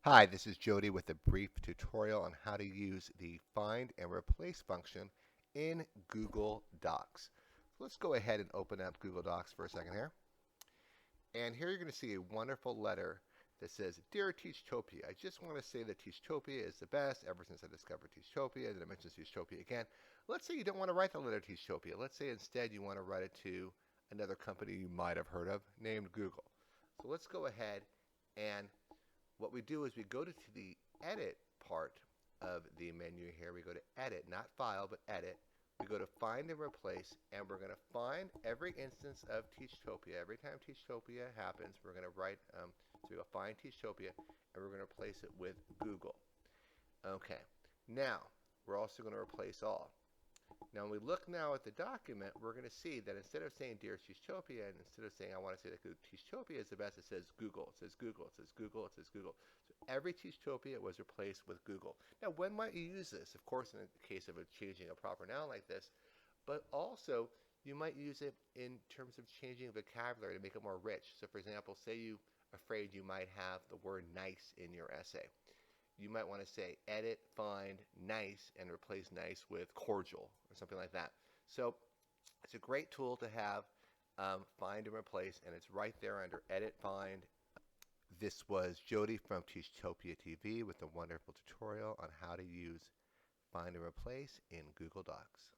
Hi, this is Jody with a brief tutorial on how to use the find and replace function in Google Docs. So let's go ahead and open up Google Docs for a second here. And here you're going to see a wonderful letter that says, Dear Teachtopia, I just want to say that Teachtopia is the best ever since I discovered Teachtopia. And it mentions Teachtopia again. Let's say you don't want to write the letter Teachtopia. Let's say instead you want to write it to another company you might have heard of named Google. So let's go ahead and what we do is we go to the edit part of the menu here. We go to edit, not file, but edit. We go to find and replace, and we're going to find every instance of Teachtopia. Every time Teachtopia happens, we're going to write, so we go find Teachtopia, and we're going to replace it with Google. Okay, now we're also going to replace all. Now, when we look now at the document, we're going to see that instead of saying Dear Teachtopia, and instead of saying I want to say that Teachtopia is the best, it says Google. It says Google. It says Google. It says Google. So every Teachtopia was replaced with Google. Now, when might you use this? Of course, in the case of changing a proper noun like this, but also you might use it in terms of changing vocabulary to make it more rich. So, for example, say you are afraid you might have the word nice in your essay. You might want to say edit, find, nice, and replace nice with cordial or something like that. So it's a great tool to have, find and replace, and it's right there under edit, find. This was Jody from Teachtopia TV with a wonderful tutorial on how to use find and replace in Google Docs.